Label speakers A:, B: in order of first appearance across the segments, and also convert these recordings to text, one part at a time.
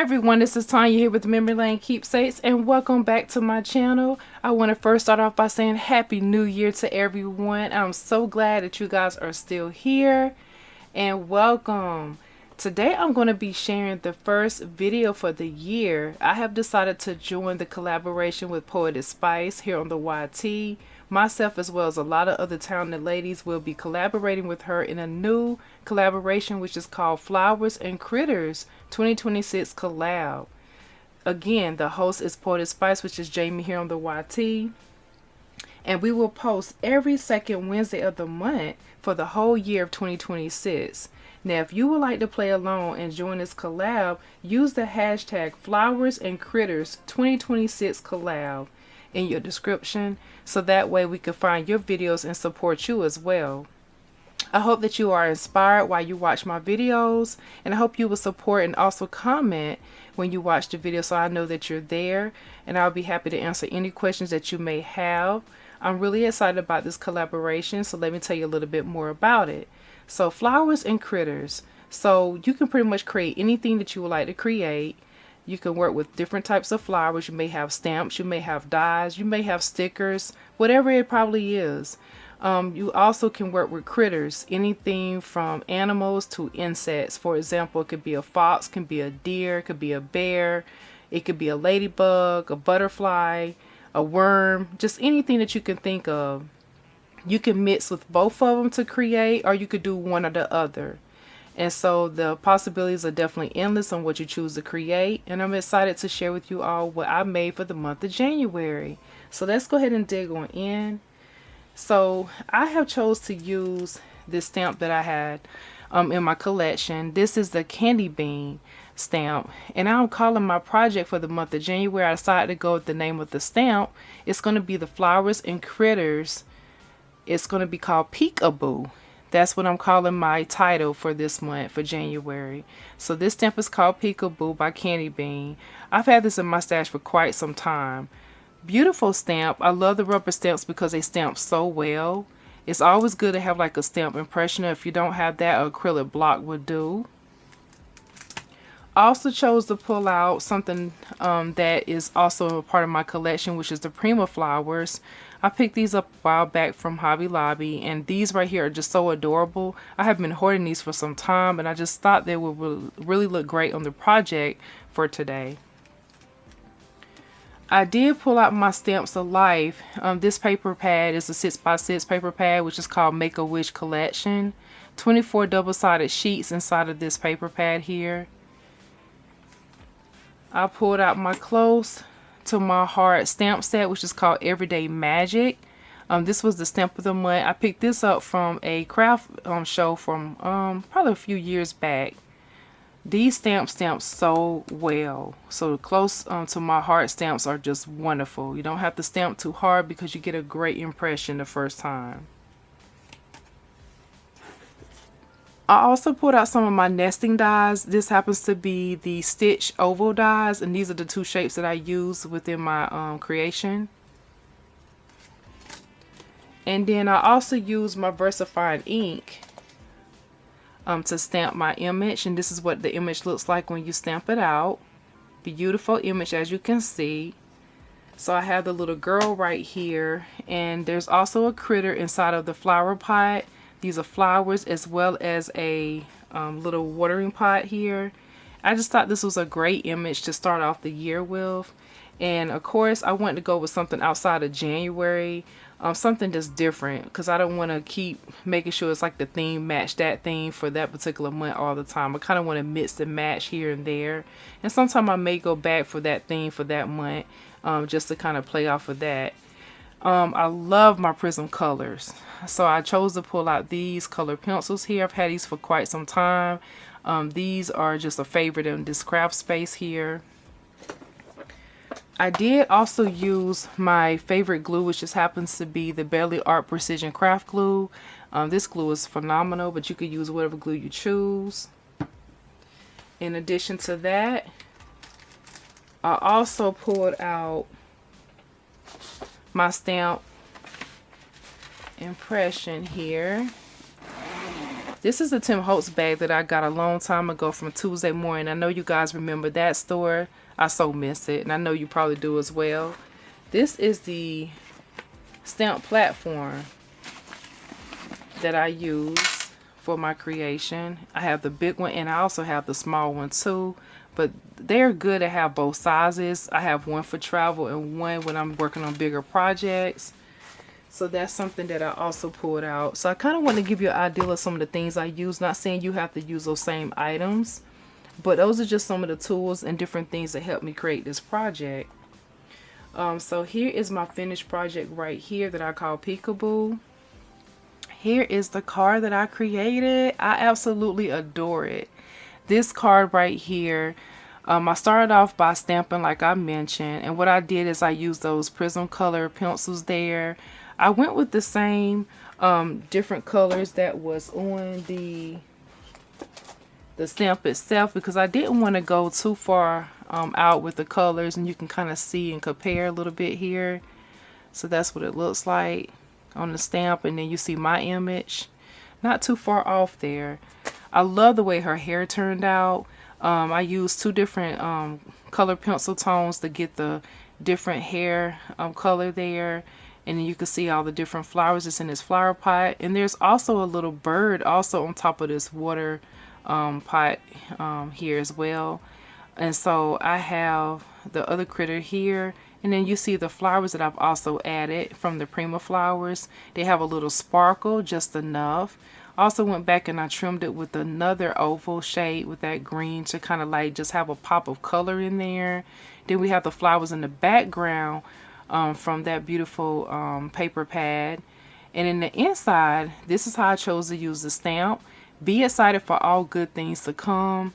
A: everyone, this is Tanya here with Memory Lane Keepsakes, and welcome back to my channel. I want to first start off by saying Happy New Year to everyone. I'm so glad that you guys are still here, and welcome. Today I'm going to be sharing the first video for the year. I have decided to join the collaboration with Poetspice here on the YT. Myself as well as a lot of other talented ladies will be collaborating with her in a new collaboration which is called Flowers and Critters 2026 Collab. Again, the host is Poetspice, which is Jamie here on the YT. And we will post every second Wednesday of the month for the whole year of 2026. Now, if you would like to play along and join this collab, use the hashtag Flowers and Critters 2026 Collab in your description, so that way we can find your videos and support you as well. I hope that you are inspired while you watch my videos, and I hope you will support and also comment when you watch the video so I know that you're there, and I'll be happy to answer any questions that you may have. I'm really excited about this collaboration, so let me tell you a little bit more about it. So Flowers and Critters. So you can pretty much create anything that you would like to create. You can work with different types of flowers. You may have stamps, you may have dies, you may have stickers, whatever it probably is. You also can work with critters, anything from animals to insects. For example, it could be a fox, can be a deer, it could be a bear, it could be a ladybug, a butterfly, a worm, just anything that you can think of. You can mix with both of them to create, or you could do one or the other. And so the possibilities are definitely endless on what you choose to create. And I'm excited to share with you all what I made for the month of January. So let's go ahead and dig on in. So I have chose to use this stamp that I had in my collection. This is the candy bean stamp. And I'm calling my project for the month of January. I decided to go with the name of the stamp. It's going to be the Flowers and Critters. It's going to be called Peekaboo. That's what I'm calling my title for this month, for January. So this stamp is called Peekaboo by Candy Bean. I've had this in my stash for quite some time. Beautiful stamp. I love the rubber stamps because they stamp so well. It's always good to have like a stamp impressioner. If you don't have that, an acrylic block would do. I also chose to pull out something that is also a part of my collection, which is the Prima flowers. I picked these up a while back from Hobby Lobby, and these right here are just so adorable. I have been hoarding these for some time, and I just thought they would really look great on the project for today. I did pull out my Stamps of Life. This paper pad is a 6x6 paper pad, which is called Make-A-Wish Collection. 24 double-sided sheets inside of this paper pad here. I pulled out my Close to My Heart stamp set, which is called Everyday Magic. This was the stamp of the month. I picked this up from a craft show from probably a few years back. These stamps stamp so well. So Close to My Heart stamps are just wonderful. You don't have to stamp too hard because you get a great impression the first time. I also pulled out some of my nesting dies. This happens to be the Stitch oval dies, and these are the two shapes that I use within my creation. And then I also use my VersaFine ink to stamp my image, and this is what the image looks like when you stamp it out. Beautiful image, as you can see. So I have the little girl right here, and there's also a critter inside of the flower pot. These are flowers as well as a little watering pot here. I just thought this was a great image to start off the year with. And of course I wanted to go with something outside of January. Something that's different, because I don't want to keep making sure it's like the theme match that theme for that particular month all the time. I kind of want to mix and match here and there. And sometimes I may go back for that theme for that month just to kind of play off of that. I love my Prism colors, so I chose to pull out these color pencils here. I've had these for quite some time. These are just a favorite in this craft space here. I did also use my favorite glue, which just happens to be the Barely Art Precision Craft Glue. This glue is phenomenal, but you could use whatever glue you choose. In addition to that, I also pulled out my stamp impression here. This is the Tim Holtz bag that I got a long time ago from Tuesday Morning. I know you guys remember that store. I so miss it, and I know you probably do as well. This is the stamp platform that I use for my creation. I have the big one and I also have the small one too, but they're good to have both sizes. I have one for travel and one when I'm working on bigger projects. So that's something that I also pulled out. So I kind of want to give you an idea of some of the things I use. Not saying you have to use those same items, but those are just some of the tools and different things that helped me create this project. So here is my finished project right here that I call Peekaboo. Here is the card that I created. I absolutely adore it. This card right here, I started off by stamping like I mentioned, and what I did is I used those prism color pencils there. I went with the same different colors that was on the stamp itself because I didn't want to go too far out with the colors, and you can kind of see and compare a little bit here. So that's what it looks like on the stamp, and then you see my image not too far off there. I love the way her hair turned out. I used two different color pencil tones to get the different hair color there, and then you can see all the different flowers that's in this flower pot, and there's also a little bird also on top of this water pot here as well. And so I have the other critter here, and then you see the flowers that I've also added from the Prima flowers. They have a little sparkle, just enough. Also went back and I trimmed it with another oval shade with that green to kind of like just have a pop of color in there. Then we have the flowers in the background from that beautiful paper pad. And in the inside, this is how I chose to use the stamp. Be excited for all good things to come.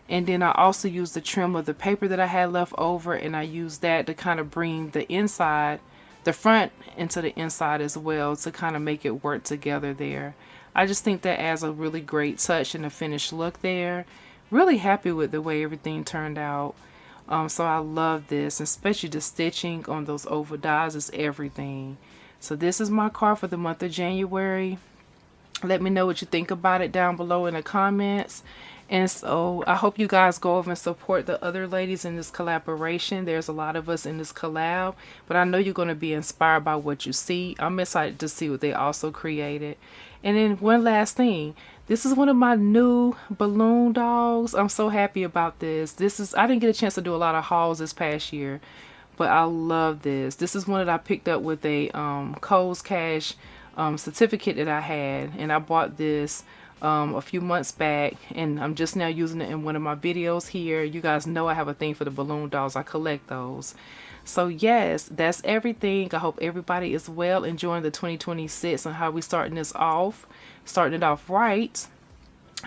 A: And then I also used the trim of the paper that I had left over, and I used that to kind of bring the inside, the front into the inside as well, to kind of make it work together there. I just think that adds a really great touch and a finished look there. Really happy with the way everything turned out. So I love this, especially the stitching on those oval dies is everything. So this is my card for the month of January. Let me know what you think about it down below in the comments. And so I hope you guys go over and support the other ladies in this collaboration. There's a lot of us in this collab, but I know you're going to be inspired by what you see. I'm excited to see what they also created. And then one last thing. This is one of my new balloon dogs. I'm so happy about this. I didn't get a chance to do a lot of hauls this past year, but I love this. This is one that I picked up with a Kohl's Cash certificate that I had, and I bought this a few months back, and I'm just now using it in one of my videos here. You guys know I have a thing for the balloon dolls. I collect those. So yes, that's everything. I hope everybody is well, enjoying the 2026 and how we starting it off right.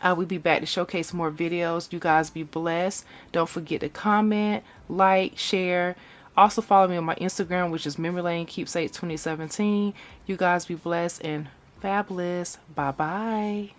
A: I will be back to showcase more videos. You guys be blessed. Don't forget to comment, like, share. Also follow me on my Instagram, which is Memory Lane Keepsakes 2017. You guys be blessed and fabulous. Bye bye.